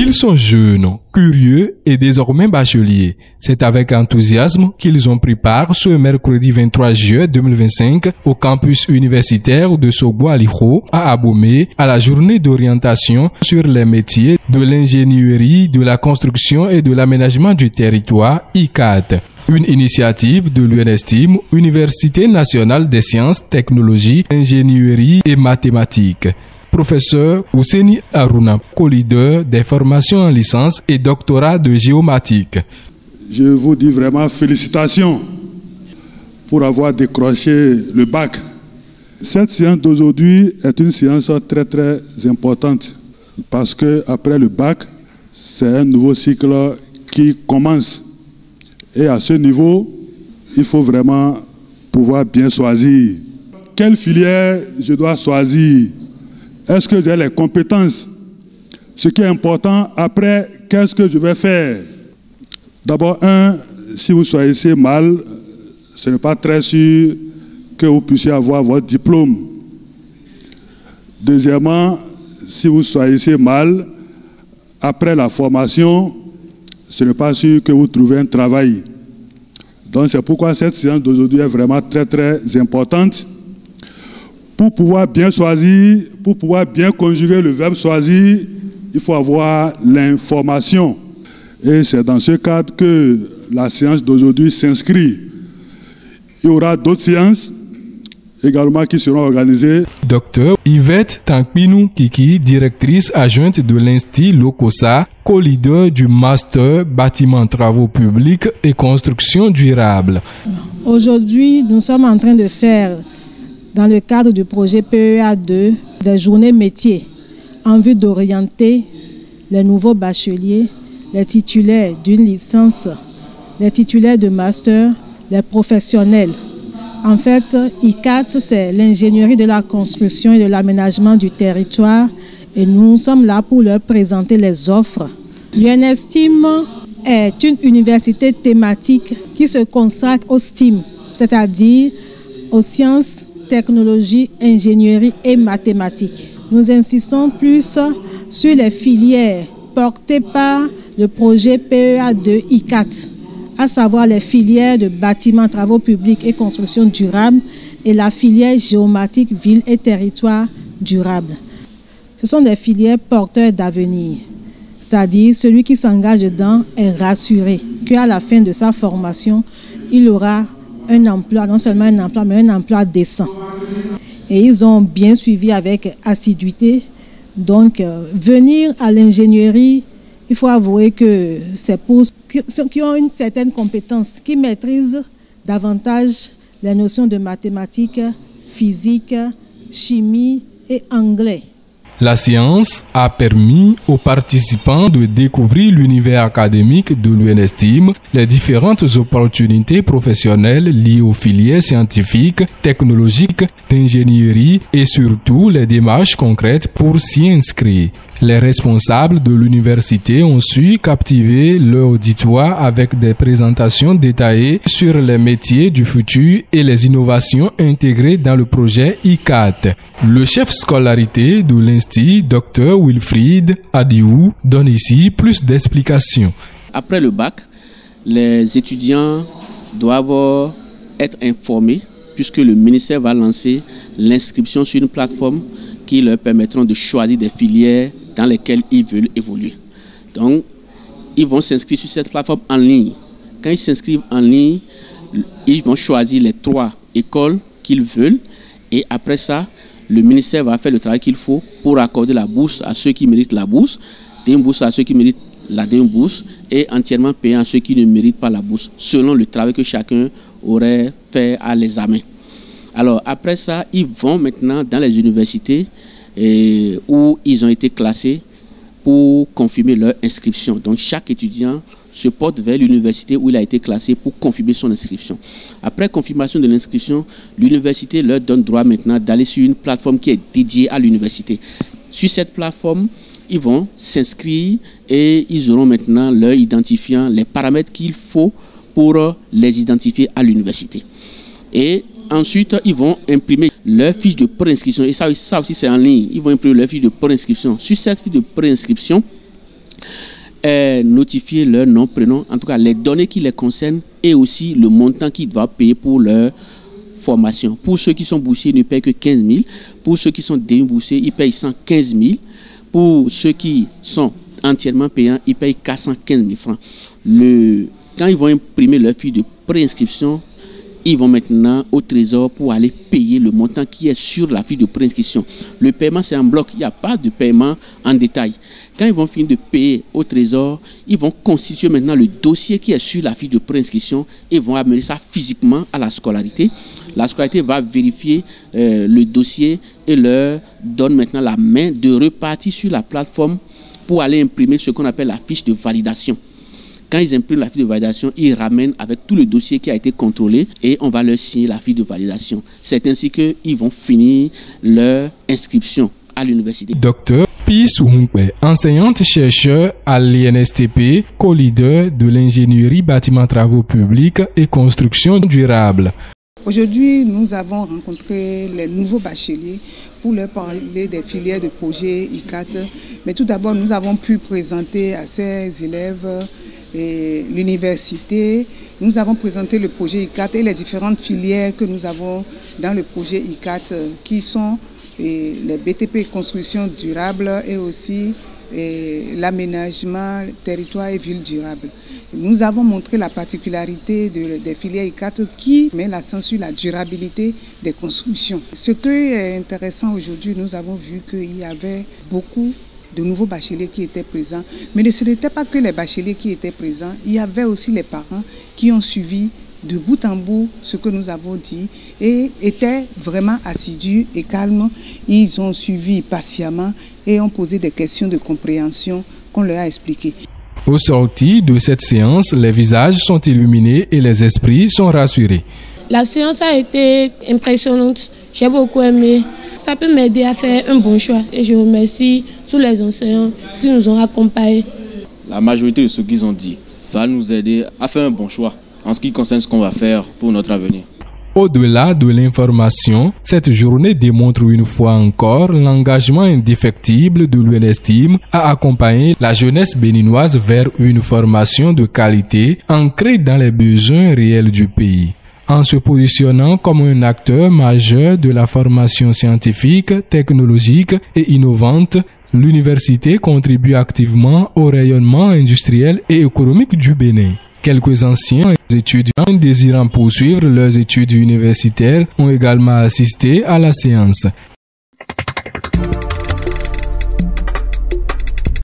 Ils sont jeunes, curieux et désormais bacheliers. C'est avec enthousiasme qu'ils ont pris part ce mercredi 23 juillet 2025 au campus universitaire de Sogbo-Alikho à Abomey à la journée d'orientation sur les métiers de l'ingénierie, de la construction et de l'aménagement du territoire ICAT. Une initiative de l'UNESTIM, Université nationale des sciences, technologies, ingénierie et mathématiques. Professeur Ouseni Aruna, co-leader des formations en licence et doctorat de géomatique. Je vous dis vraiment félicitations pour avoir décroché le bac. Cette séance d'aujourd'hui est une séance très très importante parce que après le bac, c'est un nouveau cycle qui commence. Et à ce niveau, il faut vraiment pouvoir bien choisir. Quelle filière je dois choisir? Est-ce que j'ai les compétences? Ce qui est important, après, qu'est-ce que je vais faire? D'abord, si vous choisissez mal, ce n'est pas très sûr que vous puissiez avoir votre diplôme. Deuxièmement, si vous choisissez mal, après la formation, ce n'est pas sûr que vous trouvez un travail. Donc c'est pourquoi cette séance d'aujourd'hui est vraiment très très importante. Pour pouvoir bien choisir, pour pouvoir bien conjuguer le verbe choisir, il faut avoir l'information. Et c'est dans ce cadre que la séance d'aujourd'hui s'inscrit. Il y aura d'autres séances également qui seront organisées. Docteur Yvette Tankpinou Kiki, directrice adjointe de l'Institut Lokosa, co-leader du Master Bâtiment Travaux Publics et Construction Durable. Aujourd'hui, nous sommes en train de faire, dans le cadre du projet PEA2, des journées métiers en vue d'orienter les nouveaux bacheliers, les titulaires d'une licence, les titulaires de master, les professionnels. En fait, ICAT, c'est l'ingénierie de la construction et de l'aménagement du territoire et nous sommes là pour leur présenter les offres. L'UNESTIM est une université thématique qui se consacre au STEAM, c'est-à-dire aux sciences, technologie, ingénierie et mathématiques. Nous insistons plus sur les filières portées par le projet PEA2 ICAT, à savoir les filières de bâtiments, travaux publics et construction durable et la filière géomatique, ville et territoire durable. Ce sont des filières porteurs d'avenir, c'est-à-dire celui qui s'engage dedans est rassuré qu'à la fin de sa formation, il aura un emploi, non seulement un emploi, mais un emploi décent. Et ils ont bien suivi avec assiduité. Donc, venir à l'ingénierie, il faut avouer que c'est pour ceux qui ont une certaine compétence, qui maîtrisent davantage les notions de mathématiques, physique, chimie et anglais. La science a permis aux participants de découvrir l'univers académique de l'UNESTIM, les différentes opportunités professionnelles liées aux filières scientifiques, technologiques, d'ingénierie et surtout les démarches concrètes pour s'y inscrire. Les responsables de l'université ont su captiver leur auditoire avec des présentations détaillées sur les métiers du futur et les innovations intégrées dans le projet ICAT. Le chef scolarité de l'Institut, Dr Wilfried Adiou, donne ici plus d'explications. Après le bac, les étudiants doivent être informés puisque le ministère va lancer l'inscription sur une plateforme qui leur permettront de choisir des filières dans lesquelles ils veulent évoluer. Donc, ils vont s'inscrire sur cette plateforme en ligne. Quand ils s'inscrivent en ligne, ils vont choisir les 3 écoles qu'ils veulent et après ça, le ministère va faire le travail qu'il faut pour accorder la bourse à ceux qui méritent la bourse, une bourse à ceux qui méritent la deuxième bourse et entièrement payant à ceux qui ne méritent pas la bourse, selon le travail que chacun aurait fait à l'examen. Alors après ça, ils vont maintenant dans les universités où ils ont été classés pour confirmer leur inscription. Donc chaque étudiant se porte vers l'université où il a été classé pour confirmer son inscription. Après confirmation de l'inscription, l'université leur donne droit maintenant d'aller sur une plateforme qui est dédiée à l'université. Sur cette plateforme, ils vont s'inscrire et ils auront maintenant leur identifiant, les paramètres qu'il faut pour les identifier à l'université. Et ensuite, ils vont imprimer leur fiche de préinscription. Et ça aussi, c'est en ligne. Ils vont imprimer leur fiche de préinscription. Sur cette fiche de préinscription, notifier leur nom, prénom, en tout cas les données qui les concernent et aussi le montant qu'ils doivent payer pour leur formation. Pour ceux qui sont boursiers, ils ne payent que 15 000. Pour ceux qui sont demi-boursiers, ils payent 115 000. Pour ceux qui sont entièrement payants, ils payent 415 000 francs. Quand ils vont imprimer leur fiche de préinscription, ils vont maintenant au trésor pour aller payer le montant qui est sur la fiche de préinscription. Le paiement, c'est en bloc. Il n'y a pas de paiement en détail. Quand ils vont finir de payer au trésor, ils vont constituer maintenant le dossier qui est sur la fiche de préinscription et vont amener ça physiquement à la scolarité. La scolarité va vérifier le dossier et leur donne maintenant la main de repartir sur la plateforme pour aller imprimer ce qu'on appelle la fiche de validation. Quand ils impriment la fiche de validation, ils ramènent avec tout le dossier qui a été contrôlé et on va leur signer la fiche de validation. C'est ainsi qu'ils vont finir leur inscription à l'université. Docteur Pius Hunkwe, enseignante-chercheur à l'INSTP, co-leader de l'ingénierie bâtiment travaux publics et construction durable. Aujourd'hui, nous avons rencontré les nouveaux bacheliers pour leur parler des filières de projet ICAT. Mais tout d'abord, nous avons pu présenter à ces élèves l'université. Nous avons présenté le projet ICAT et les différentes filières que nous avons dans le projet ICAT qui sont les BTP construction durable et aussi l'aménagement territoire et ville durable. Nous avons montré la particularité des filières ICAT qui met l'accent sur la durabilité des constructions. Ce qui est intéressant aujourd'hui, nous avons vu qu'il y avait beaucoup de nouveaux bacheliers qui étaient présents. Mais ce n'était pas que les bacheliers qui étaient présents, il y avait aussi les parents qui ont suivi de bout en bout ce que nous avons dit et étaient vraiment assidus et calmes. Ils ont suivi patiemment et ont posé des questions de compréhension qu'on leur a expliquées. Au sortir de cette séance, les visages sont illuminés et les esprits sont rassurés. La séance a été impressionnante. J'ai beaucoup aimé. Ça peut m'aider à faire un bon choix. Et je remercie tous les enseignants qui nous ont accompagnés. La majorité de ce qu'ils ont dit va nous aider à faire un bon choix en ce qui concerne ce qu'on va faire pour notre avenir. Au-delà de l'information, cette journée démontre une fois encore l'engagement indéfectible de l'UNESTIM à accompagner la jeunesse béninoise vers une formation de qualité ancrée dans les besoins réels du pays. En se positionnant comme un acteur majeur de la formation scientifique, technologique et innovante, l'université contribue activement au rayonnement industriel et économique du Bénin. Quelques anciens étudiants désirant poursuivre leurs études universitaires ont également assisté à la séance.